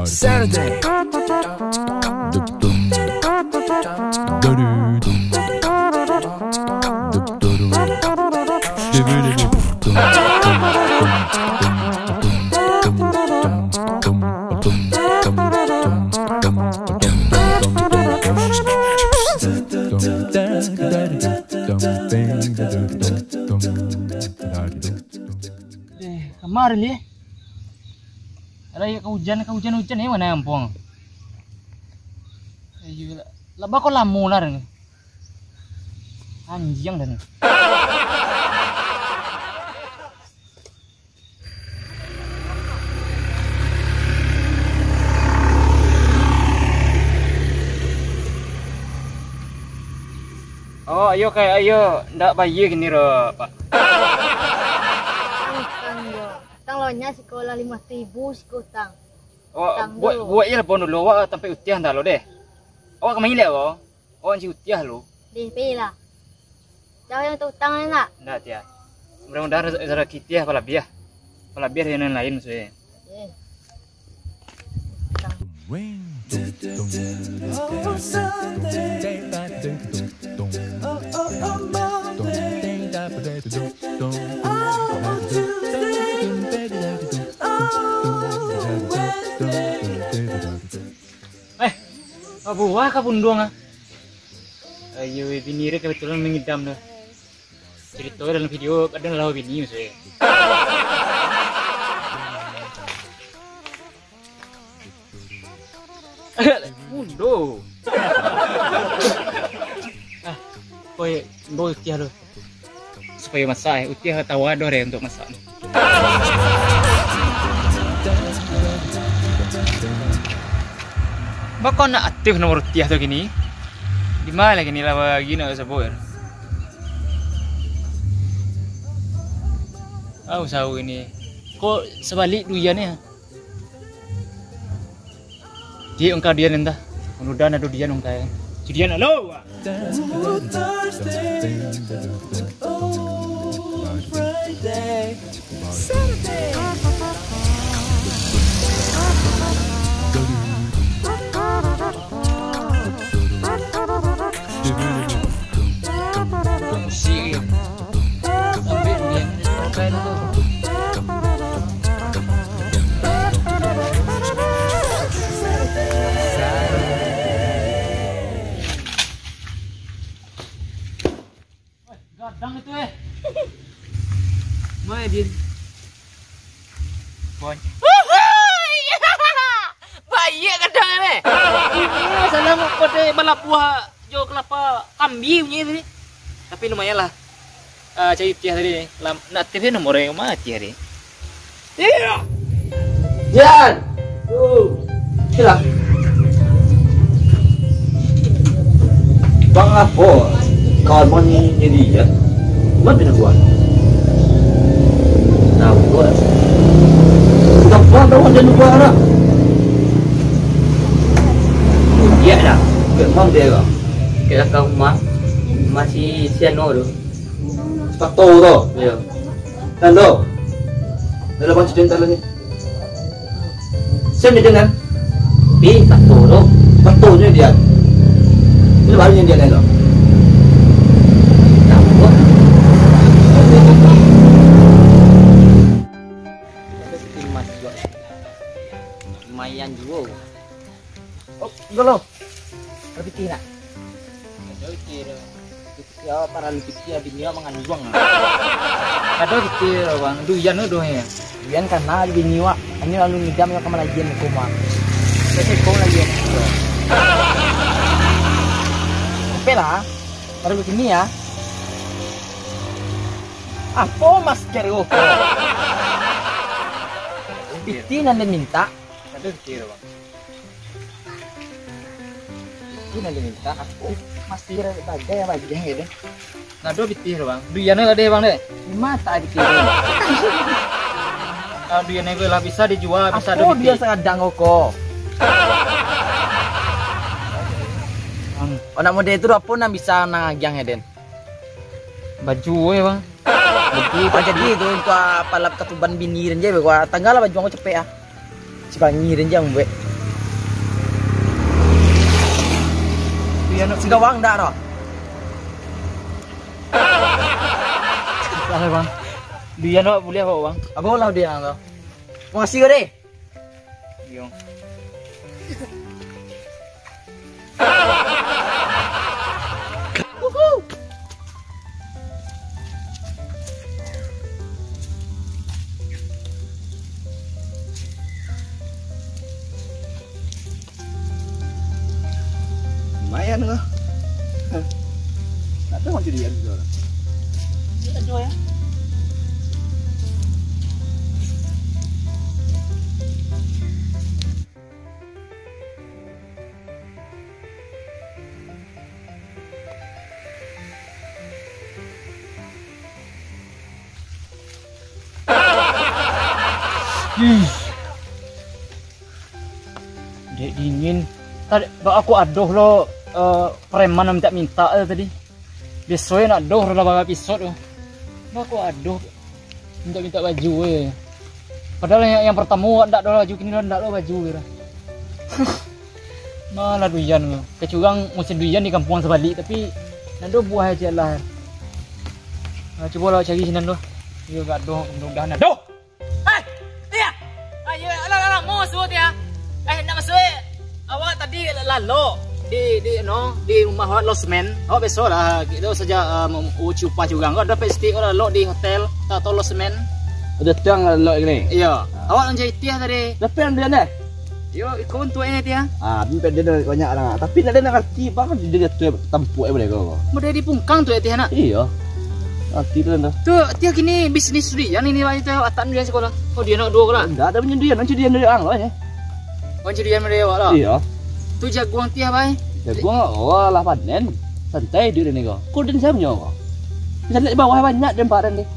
Saturday. Kemarin ya, ada hujan ya mana ampung. Ayo, lah kok lamu lah anjing dan. Oh, ayo, ndak bayi gini loh, Pak. Tang lohnya sekolah 5.000 sekutang. Oh, buat iya pon dulu, wah sampai utiah dah lo deh. Oh, kemana lihat kok? Oh, anci utiah lo. Di pila. Jauh yang tu utang nak. Ndak tiah. Mudah-mudahan rezeki tiah pala biah yang lain maksudnya. Buah kabundong ah. Ayo bini dia kebetulan mengidam dah. Cerita dalam video kadang lawa bini maksudnya. Mundo. Boy utiah lo. Supaya masak, utiah tahu ada deh untuk masak. Bakal nak aktif nomor tiah tu gini, di mana lagi ni lawa gini nak sabur? Oh sahu ini, kok sebalik duian ya? Dia engkau dia nenda, mudah nado dia engkau. Dia nak lo. Gadang itu Mai din. Boy. Baik gadang salam pada balap buah jo kelapa kambing punya tadi. Tapi lumayan lah. Cari tiah tadi. Nak aktifnya nomor yang mati hari. Iya. Jan. Sila. Bang apa? Kawan mau jadi ya? Mana pindah gua? Nah, gua. Sudah pulang tahu jangan lupa lah. Iya dah. Memang dia kau. Kita kau masih siano tu. Sepatu tu. Ya. Dan tu. Dalam baju dental ni. Saya ni dengan. Pi sepatu tu. Sepatu ni dia. Ini baru yang dia ni tu. Lumayan juga. Oh, golo. Berpikir nak? Berpikir. Ya, para pikir bini mengandung. Ada pikir bang, duyan tu ya. Duyan karena bini wa, ini lalu ngidam yang kemalajian koma. Jadi kau lagi. Oke lah, baru begini ya. Apa masker kok? Biti nanti minta. Ada pikir bang. Ini nanti minta aku. Masih bagai ya deh. Ngado bitir bang. Duyane lah deh bang deh. Mata bitir. Duyane gue lah bisa dijual, bisa ada Aku dia sengadang kok. Anak muda itu apa nang bisa nangagyang ya den? Baju ya bang. Baju jadi itu untuk palap ketuban bini dan je gua tanggal baju aku cepet ah. Si bangi dan jang be. Dia nak si gawang dak no. Lah bang. Dia nak boleh apa bang? Apa lah dia no. Makasih gede. Yo. Lumayan nggak? Ada mau jadi juga. Ada ya. Dek dingin. Tadi aku aduh lo preman minta tadi. Besok nak aduh lah bawa episode lo. Aku aduh minta baju Padahal yang pertama ndak ada baju kini ndak ada baju Malah duyan lo. Kecurang musim duyan di kampungan sebalik tapi nado buah aja lah. Coba lah cari sini doh. Yo gak doh mudah-mudahan aduh. Tia. Ayo ala mau suat ya. Nak masuk awak tadi lalu di rumah losmen. Awak besok lah kita saja cupa juga. Awak dapat stay lalu di hotel atau losmen. Udah tang lalu ini. Iya. Awak lanjut Tia tadi. Dapat dia deh. Yo ikut untuk ini Tia. Bimpe dia banyak orang. Tapi nak dia nak ngerti banget dia tu tempuh boleh kau. Mudah di pungkang tu ya Tia nak. Iya. Ngerti tu dah. Tu Tia kini bisnis durian ini wajib tu atan dia sekolah. Oh dia nak dua orang. Enggak ada penyediaan, penyediaan dari orang lah ya. Wanci dia mereka awak lah. Iya. Tu jaguang Tia bay. Jaguang lah panen. Santai dia ni kau. Kau dan saya punya kau. Bisa lihat bawah banyak dan panen dia.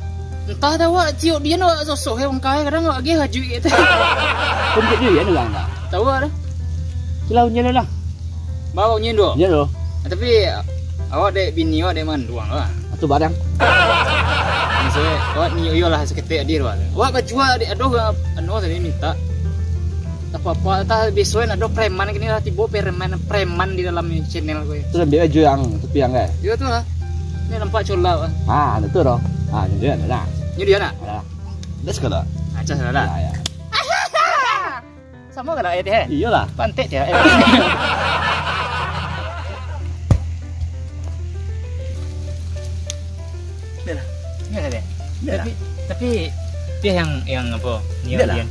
Entah dah awak cium dia nak sosok yang kaya kadang awak lagi haju gitu. Penjat dia ya orang tak. Tahu dah. Celau nyela lah. Bawa nyendu. Ya loh. Tapi awak dek bini awak dek manduang lah. Atau barang. Maksudnya awak ni yo lah seketik dia lah. Awak baju dek aduh anu tadi minta. Tak apa-apa, tak besok ada preman kini lah tiba preman di dalam channel gue. Tu ambil baju yang tepi yang kan. Iya tu lah. Ini nampak colak. Itu loh. Ini dia nak. Ini dia nak. Let's go lah. Aja salah. Ya. Sama kan ayat dia? Iyalah. Pantek dia. Iyalah. Iya dia. Tapi dia yang apa? Iyalah.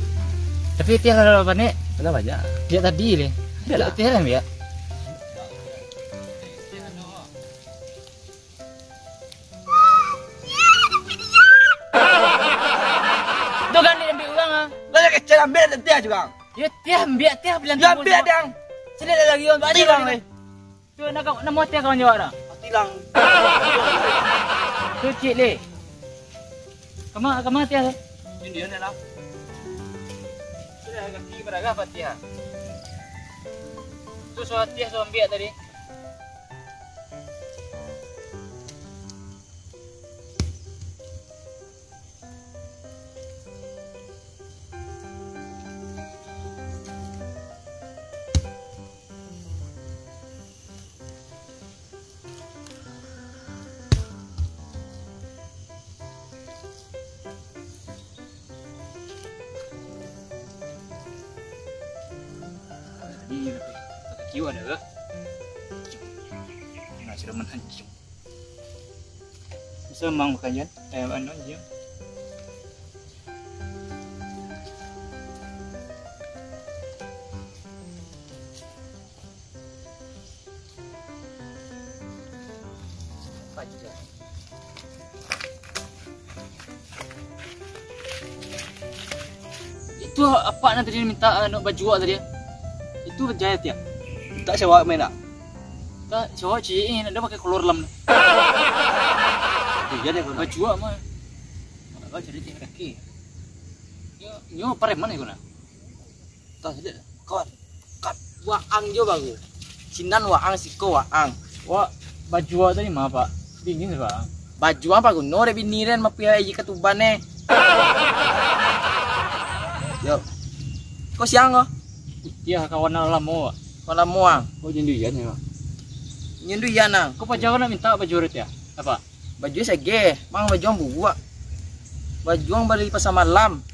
Tapi dia kalau apa nih? Ada banyak. Dia tadi le. Iyalah. Dia kan ya. Tuh kan dia ambil uang ah. Banyak kecil ambil dia juga. Dia ambil bilang Dia ambil dia. Sini ada lagi orang banyak Tilang ni. ni. Tu nak mau dia kawan jawab dah. Tilang. Tu cik le. Kama dia. Ini dia ni lah. Sudah ganti beragam Fatihah. Tu Fatihah tu ambil tadi. Ini kaki ada ke? Nah, sudah menghancur. Bisa mang bukan anu je. Itu apa nanti dia minta baju awak tadi? Itu jahit ya? Tak sewa main tak? Tak, cowok ciin ada pakai keluar lem. Iya deh, Baju mah. Apa jadi tinggal kaki. Yo pareman iku na. tas aja. Kawan. Kat waang jo bagu. Cinan waang siko waang. Wah, baju tadi mah Pak. Dingin Pak. Baju apa gue? Nore biniren mapia aja ketubane. Yo. Kau siang kok? Iya kawan lamo. Kalau muang. Oh, jendu iya nih, Pak. Nyendu iya nang. Kau pajangan minta baju urit ya? Apa? Baju sege, mang baju ang buwa. Baju ang beli pas malam.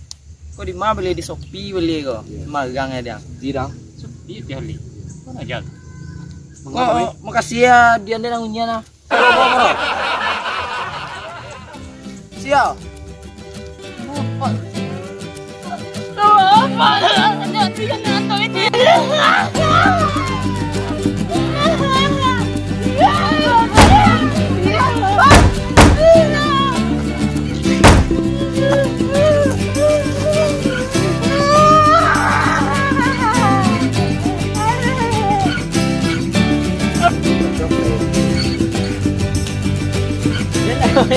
Kau di mana beli di Shopee beli kok? Magang ya dia. Dirang. Sepi dia li. Mana aja? Oh, makasih ya dia nang unya na. Siap.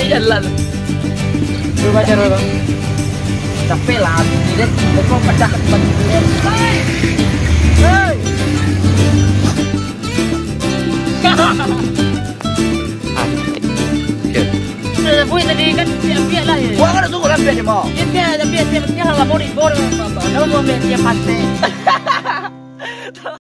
Jalan. Coba cara bang. Capek lah, ini kok pecah tempat ini. Hei. Boy tadi kan biar lah ya. Gua kan suka lah biar mau. Biar lah mau di bor. Nama mau biar dia pasti.